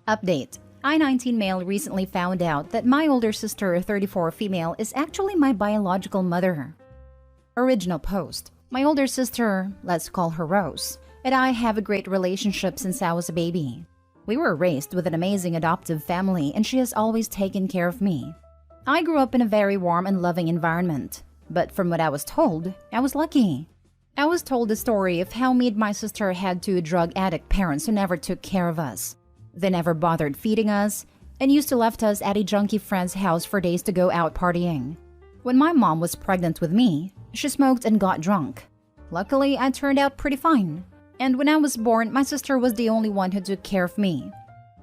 Update. I-19 male recently found out that my older sister, 34 female, is actually my biological mother. Original post. My older sister, let's call her Rose, and I have a great relationship since I was a baby. We were raised with an amazing adoptive family and she has always taken care of me. I grew up in a very warm and loving environment, but from what I was told, I was lucky. I was told the story of how me and my sister had two drug addict parents who never took care of us. They never bothered feeding us and used to left us at a junkie friend's house for days to go out partying. When my mom was pregnant with me, she smoked and got drunk. Luckily, I turned out pretty fine. And when I was born, my sister was the only one who took care of me.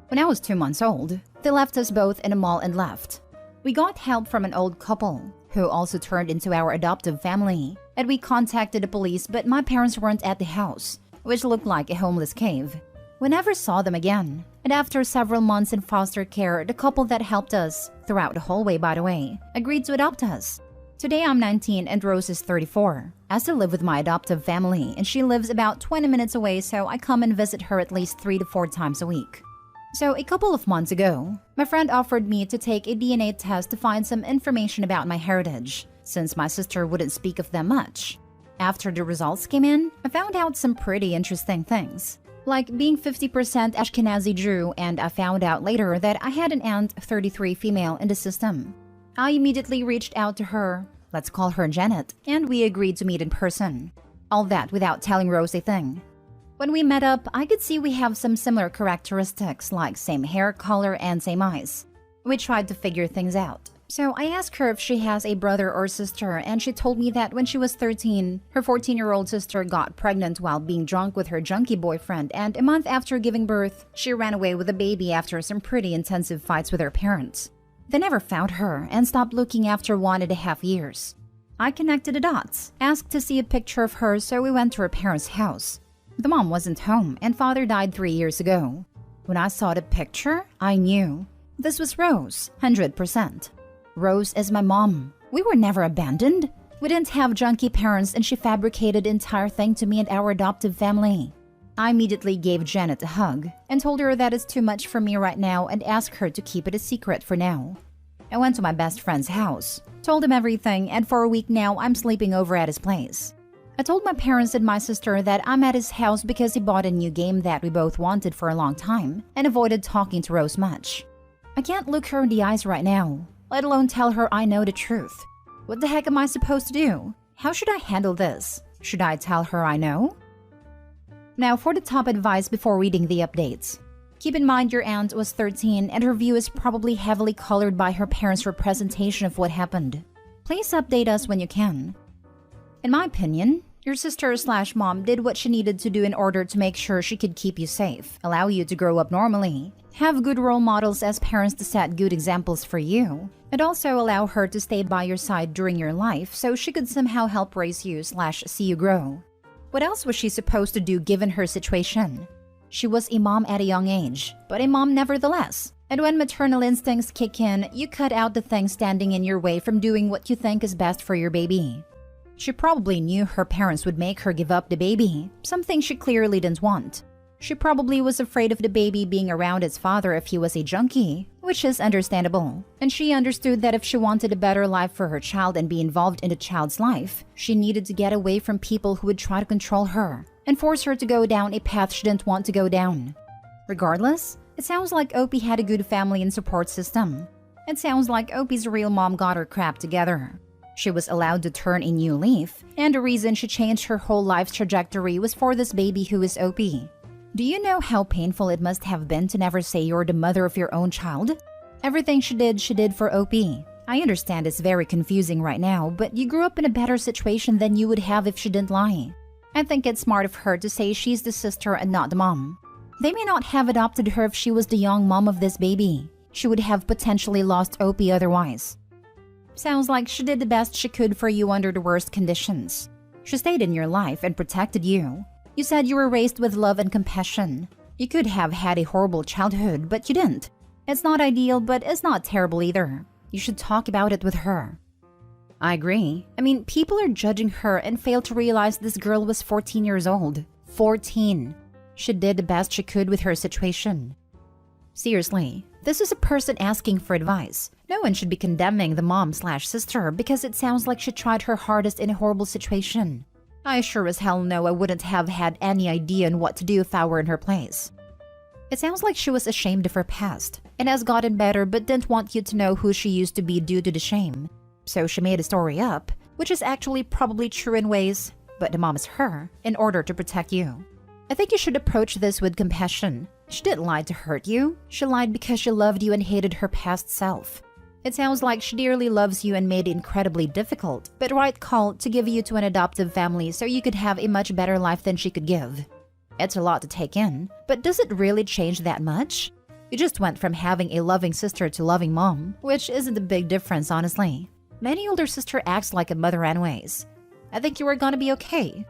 When I was 2 months old, they left us both in a mall and left. We got help from an old couple, who also turned into our adoptive family, and we contacted the police, but my parents weren't at the house, which looked like a homeless cave. We never saw them again, and after several months in foster care, the couple that helped us, throughout the whole way by the way, agreed to adopt us. Today I'm 19 and Rose is 34. I still live with my adoptive family and she lives about 20 minutes away, so I come and visit her at least 3 to 4 times a week. So a couple of months ago, my friend offered me to take a DNA test to find some information about my heritage, since my sister wouldn't speak of them much. After the results came in, I found out some pretty interesting things, like being 50% Ashkenazi Jew, and I found out later that I had an aunt, 33 female, in the system. I immediately reached out to her, let's call her Janet, and we agreed to meet in person. All that without telling Rose a thing. When we met up, I could see we have some similar characteristics like same hair color and same eyes. We tried to figure things out. So I asked her if she has a brother or sister, and she told me that when she was 13, her 14-year-old sister got pregnant while being drunk with her junkie boyfriend, and a month after giving birth, she ran away with a baby after some pretty intensive fights with her parents. They never found her and stopped looking after 1.5 years. I connected the dots, asked to see a picture of her, so we went to her parents' house. The mom wasn't home and father died 3 years ago. When I saw the picture, I knew. This was Rose, 100%. Rose is my mom. We were never abandoned. We didn't have junkie parents and she fabricated the entire thing to me and our adoptive family. I immediately gave Janet a hug and told her that it's too much for me right now and asked her to keep it a secret for now. I went to my best friend's house, told him everything, and for a week now I'm sleeping over at his place. I told my parents and my sister that I'm at his house because he bought a new game that we both wanted for a long time and avoided talking to Rose much. I can't look her in the eyes right now, let alone tell her I know the truth. What the heck am I supposed to do? How should I handle this? Should I tell her I know? Now for the top advice before reading the updates. Keep in mind your aunt was 13 and her view is probably heavily colored by her parents' representation of what happened. Please update us when you can. In my opinion, your sister/mom did what she needed to do in order to make sure she could keep you safe, allow you to grow up normally, have good role models as parents to set good examples for you, and also allow her to stay by your side during your life so she could somehow help raise you/see you grow. What else was she supposed to do given her situation? She was a mom at a young age, but a mom nevertheless. And when maternal instincts kick in, you cut out the things standing in your way from doing what you think is best for your baby. She probably knew her parents would make her give up the baby, something she clearly didn't want. She probably was afraid of the baby being around its father if he was a junkie, which is understandable. And she understood that if she wanted a better life for her child and be involved in the child's life, she needed to get away from people who would try to control her and force her to go down a path she didn't want to go down. Regardless, it sounds like Opie had a good family and support system. It sounds like Opie's real mom got her crap together. She was allowed to turn a new leaf, and the reason she changed her whole life's trajectory was for this baby who is Opie. Do you know how painful it must have been to never say you're the mother of your own child? Everything she did for Opie. I understand it's very confusing right now, but you grew up in a better situation than you would have if she didn't lie. I think it's smart of her to say she's the sister and not the mom. They may not have adopted her if she was the young mom of this baby. She would have potentially lost Opie otherwise. Sounds like she did the best she could for you under the worst conditions. She stayed in your life and protected you. You said you were raised with love and compassion. You could have had a horrible childhood, but you didn't. It's not ideal, but it's not terrible either. You should talk about it with her. I agree. I mean, people are judging her and fail to realize this girl was 14 years old. 14. She did the best she could with her situation. Seriously, this is a person asking for advice. No one should be condemning the mom/sister because it sounds like she tried her hardest in a horrible situation. I sure as hell know I wouldn't have had any idea on what to do if I were in her place. It sounds like she was ashamed of her past and has gotten better but didn't want you to know who she used to be due to the shame. So she made a story up, which is actually probably true in ways, but the mom is her, in order to protect you. I think you should approach this with compassion. She didn't lie to hurt you. She lied because she loved you and hated her past self. It sounds like she dearly loves you and made it incredibly difficult, but right call to give you to an adoptive family so you could have a much better life than she could give. It's a lot to take in, but does it really change that much? You just went from having a loving sister to loving mom, which isn't a big difference, honestly. Many older sister acts like a mother anyways. I think you are gonna be okay.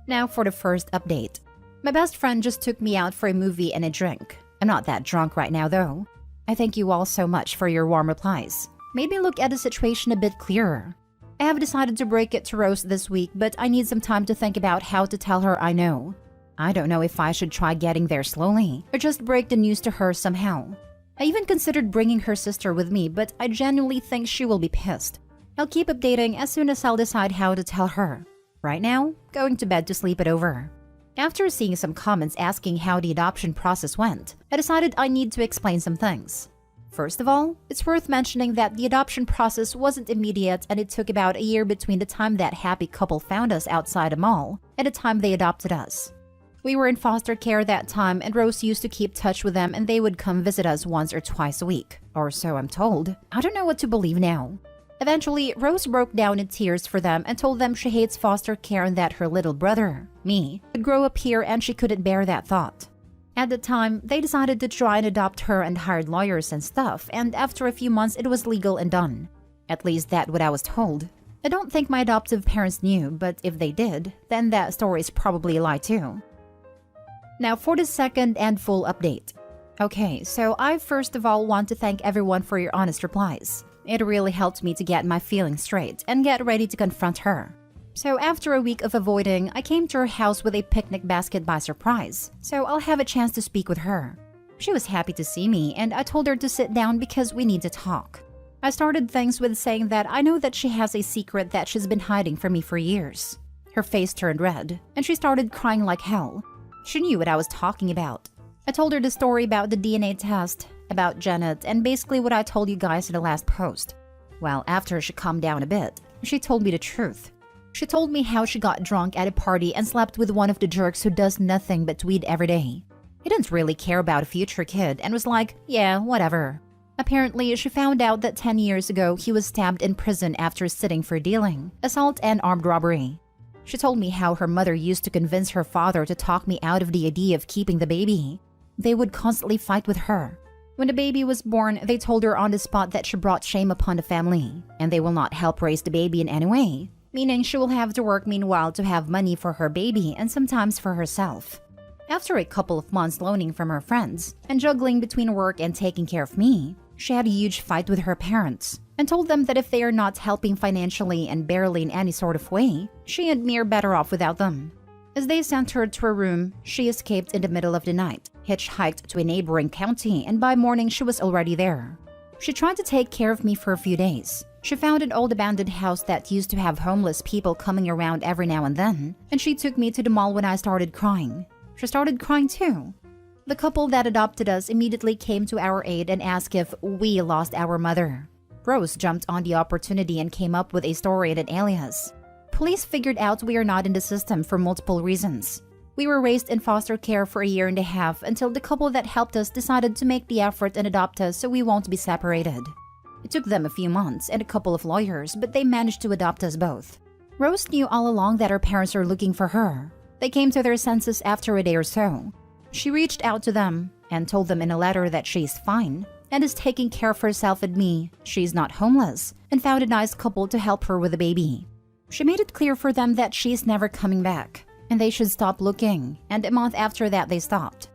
Now for the first update. My best friend just took me out for a movie and a drink. I'm not that drunk right now though. I thank you all so much for your warm replies. Made me look at the situation a bit clearer. I have decided to break it to Rose this week, but I need some time to think about how to tell her I know. I don't know if I should try getting there slowly or just break the news to her somehow. I even considered bringing her sister with me, but I genuinely think she will be pissed. I'll keep updating as soon as I'll decide how to tell her. Right now, going to bed to sleep it over. After seeing some comments asking how the adoption process went, I decided I need to explain some things. First of all, it's worth mentioning that the adoption process wasn't immediate and it took about a year between the time that happy couple found us outside a mall and the time they adopted us. We were in foster care that time and Rose used to keep touch with them and they would come visit us once or twice a week. Or so I'm told. I don't know what to believe now. Eventually, Rose broke down in tears for them and told them she hates foster care and that her little brother, me, would grow up here and she couldn't bear that thought. At the time, they decided to try and adopt her and hired lawyers and stuff, and after a few months it was legal and done. At least that's what I was told. I don't think my adoptive parents knew, but if they did, then that story is probably a lie too. Now for the second and full update. Okay, so I first of all want to thank everyone for your honest replies. It really helped me to get my feelings straight and get ready to confront her. So after a week of avoiding, I came to her house with a picnic basket by surprise, so I'll have a chance to speak with her. She was happy to see me and I told her to sit down because we need to talk. I started things with saying that I know that she has a secret that she's been hiding from me for years. Her face turned red and she started crying like hell. She knew what I was talking about. I told her the story about the DNA test, about Janet, and basically what I told you guys in the last post. Well, after she calmed down a bit, she told me the truth. She told me how she got drunk at a party and slept with one of the jerks who does nothing but tweet every day. He didn't really care about a future kid and was like, yeah, whatever. Apparently, she found out that 10 years ago he was stabbed in prison after sitting for dealing, assault and armed robbery. She told me how her mother used to convince her father to talk me out of the idea of keeping the baby. They would constantly fight with her. When the baby was born, they told her on the spot that she brought shame upon the family, and they will not help raise the baby in any way, meaning she will have to work meanwhile to have money for her baby and sometimes for herself. After a couple of months loaning from her friends and juggling between work and taking care of me, she had a huge fight with her parents and told them that if they are not helping financially and barely in any sort of way, she and me are better off without them. As they sent her to her room, she escaped in the middle of the night, hitchhiked to a neighboring county, and by morning she was already there. She tried to take care of me for a few days. She found an old abandoned house that used to have homeless people coming around every now and then, and she took me to the mall when I started crying. She started crying too. The couple that adopted us immediately came to our aid and asked if we lost our mother. Rose jumped on the opportunity and came up with a story and an alias. Police figured out we are not in the system for multiple reasons. We were raised in foster care for a year and a half until the couple that helped us decided to make the effort and adopt us so we won't be separated. It took them a few months and a couple of lawyers, but they managed to adopt us both. Rose knew all along that her parents are looking for her. They came to their senses after a day or so. She reached out to them and told them in a letter that she's fine and is taking care of herself and me, she's not homeless, and found a nice couple to help her with the baby. She made it clear for them that she's never coming back, and they should stop looking, and a month after that they stopped.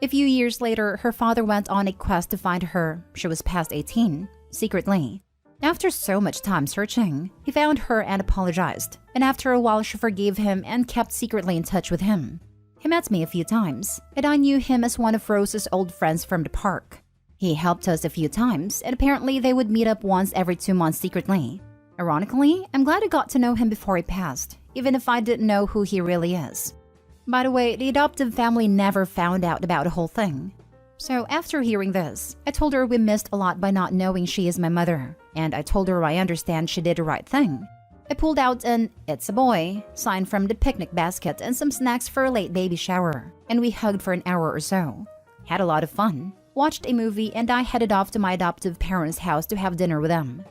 A few years later, her father went on a quest to find her. She was past 18, secretly. After so much time searching, he found her and apologized, and after a while she forgave him and kept secretly in touch with him. He met me a few times, and I knew him as one of Rose's old friends from the park. He helped us a few times, and apparently they would meet up once every 2 months secretly. Ironically, I'm glad I got to know him before he passed, even if I didn't know who he really is. By the way, the adoptive family never found out about the whole thing. So after hearing this, I told her we missed a lot by not knowing she is my mother, and I told her I understand she did the right thing. I pulled out an "It's a boy" sign from the picnic basket and some snacks for a late baby shower, and we hugged for an hour or so. Had a lot of fun, watched a movie, and I headed off to my adoptive parents' house to have dinner with them.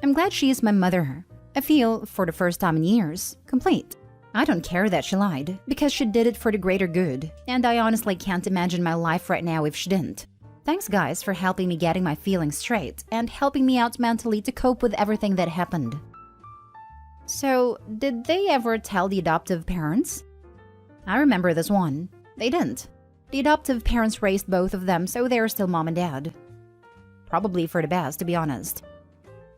I'm glad she is my mother. I feel, for the first time in years, complete. I don't care that she lied, because she did it for the greater good, and I honestly can't imagine my life right now if she didn't. Thanks guys for helping me getting my feelings straight and helping me out mentally to cope with everything that happened. So, did they ever tell the adoptive parents? I remember this one. They didn't. The adoptive parents raised both of them, so they're still mom and dad. Probably for the best, to be honest.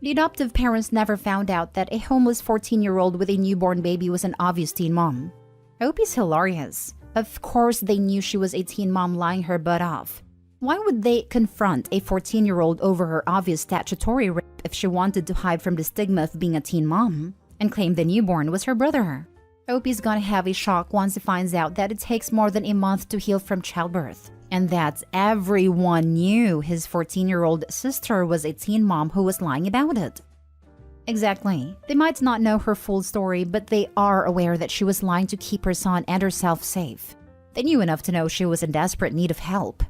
The adoptive parents never found out that a homeless 14-year-old with a newborn baby was an obvious teen mom. I hope he's hilarious. Of course they knew she was a teen mom lying her butt off. Why would they confront a 14-year-old over her obvious statutory rape if she wanted to hide from the stigma of being a teen mom? And claimed the newborn was her brother. Opie's gonna have a shock once he finds out that it takes more than a month to heal from childbirth, and that everyone knew his 14-year-old sister was a teen mom who was lying about it. Exactly. They might not know her full story, but they are aware that she was lying to keep her son and herself safe. They knew enough to know she was in desperate need of help.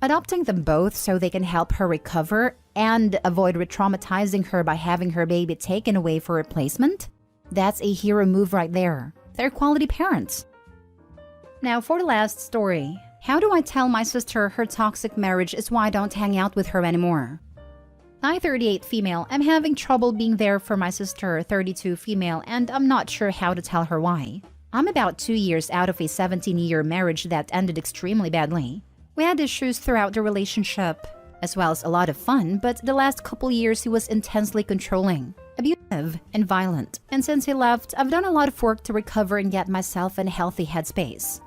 Adopting them both so they can help her recover and avoid re-traumatizing her by having her baby taken away for replacement? That's a hero move right there. They're quality parents. Now for the last story. How do I tell my sister her toxic marriage is why I don't hang out with her anymore? I, 38 female, am having trouble being there for my sister, 32 female, and I'm not sure how to tell her why. I'm about 2 years out of a 17-year marriage that ended extremely badly. We had issues throughout the relationship, as well as a lot of fun, but the last couple years he was intensely controlling, abusive, and violent. And since he left, I've done a lot of work to recover and get myself in a healthy headspace.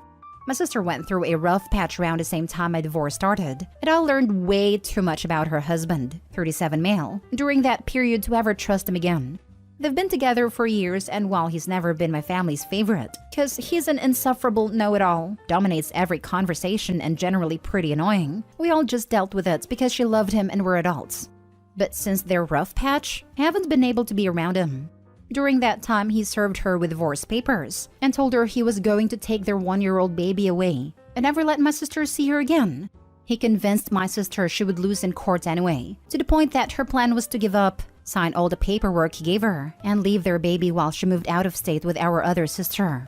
My sister went through a rough patch around the same time my divorce started, and I learned way too much about her husband, 37 male, during that period to ever trust him again. They've been together for years, and while he's never been my family's favorite, because he's an insufferable know-it-all, dominates every conversation and generally pretty annoying, we all just dealt with it because she loved him and we're adults. But since their rough patch, I haven't been able to be around him. During that time, he served her with divorce papers and told her he was going to take their 1-year-old baby away and never let my sister see her again. He convinced my sister she would lose in court anyway, to the point that her plan was to give up, sign all the paperwork he gave her, and leave their baby while she moved out of state with our other sister.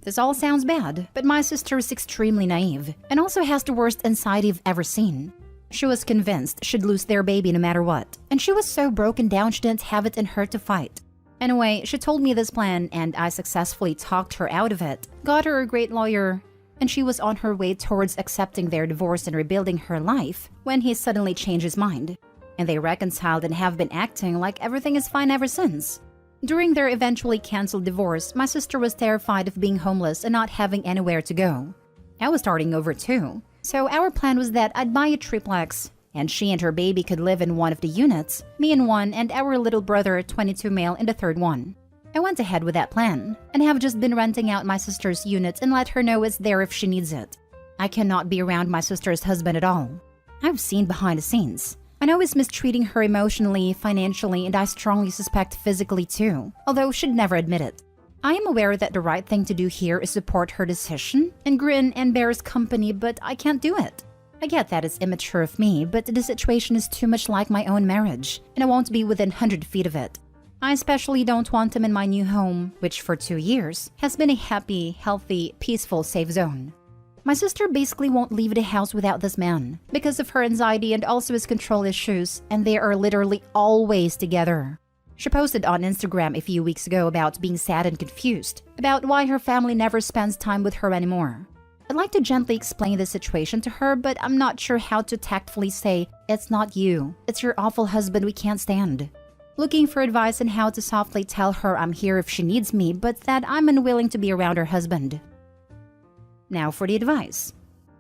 This all sounds bad, but my sister is extremely naive and also has the worst anxiety I've ever seen. She was convinced she'd lose their baby no matter what, and she was so broken down she didn't have it in her to fight. Anyway, she told me this plan and I successfully talked her out of it, got her a great lawyer, and she was on her way towards accepting their divorce and rebuilding her life when he suddenly changed his mind. And they reconciled and have been acting like everything is fine ever since. During their eventually canceled divorce, my sister was terrified of being homeless and not having anywhere to go. I was starting over too, so our plan was that I'd buy a triplex, and she and her baby could live in one of the units, me in one, and our little brother, 22 male, in the third one. I went ahead with that plan, and have just been renting out my sister's unit and let her know it's there if she needs it. I cannot be around my sister's husband at all. I've seen behind the scenes. I know he's mistreating her emotionally, financially, and I strongly suspect physically too, although she'd never admit it. I am aware that the right thing to do here is support her decision and grin and bear his company, but I can't do it. I get that it's immature of me, but the situation is too much like my own marriage, and I won't be within 100 feet of it. I especially don't want him in my new home, which for 2 years has been a happy, healthy, peaceful, safe zone. My sister basically won't leave the house without this man because of her anxiety and also his control issues, and they are literally always together. She posted on Instagram a few weeks ago about being sad and confused about why her family never spends time with her anymore. I'd like to gently explain the situation to her, but I'm not sure how to tactfully say, "It's not you, it's your awful husband we can't stand." Looking for advice on how to softly tell her I'm here if she needs me, but that I'm unwilling to be around her husband. Now for the advice.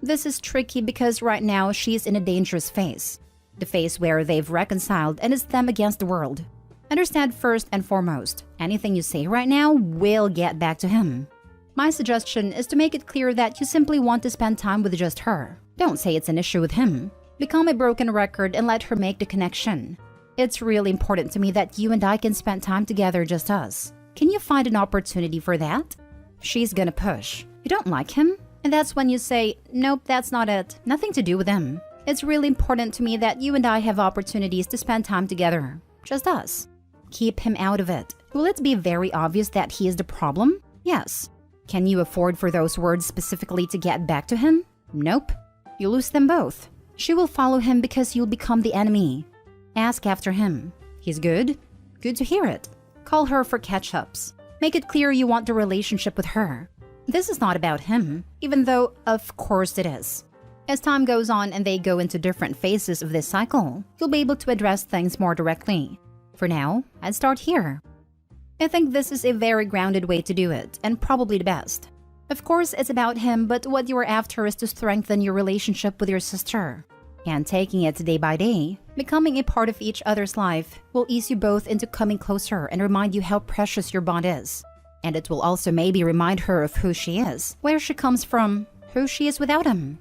This is tricky because right now she's in a dangerous phase. The phase where they've reconciled and it's them against the world. Understand first and foremost, anything you say right now will get back to him. My suggestion is to make it clear that you simply want to spend time with just her. Don't say it's an issue with him. Become a broken record and let her make the connection. It's really important to me that you and I can spend time together, just us. Can you find an opportunity for that? She's gonna push. You don't like him? And that's when you say, nope, that's not it. Nothing to do with him. It's really important to me that you and I have opportunities to spend time together. Just us. Keep him out of it. Will it be very obvious that he is the problem? Yes. Can you afford for those words specifically to get back to him? Nope. You lose them both. She will follow him because you'll become the enemy. Ask after him. He's good? Good to hear it. Call her for catch-ups. Make it clear you want the relationship with her. This is not about him, even though, of course, it is. As time goes on and they go into different phases of this cycle, you'll be able to address things more directly. For now, I'd start here. I think this is a very grounded way to do it, and probably the best. Of course, it's about him, but what you are after is to strengthen your relationship with your sister. And taking it day by day, becoming a part of each other's life, will ease you both into coming closer and remind you how precious your bond is. And it will also maybe remind her of who she is, where she comes from, who she is without him.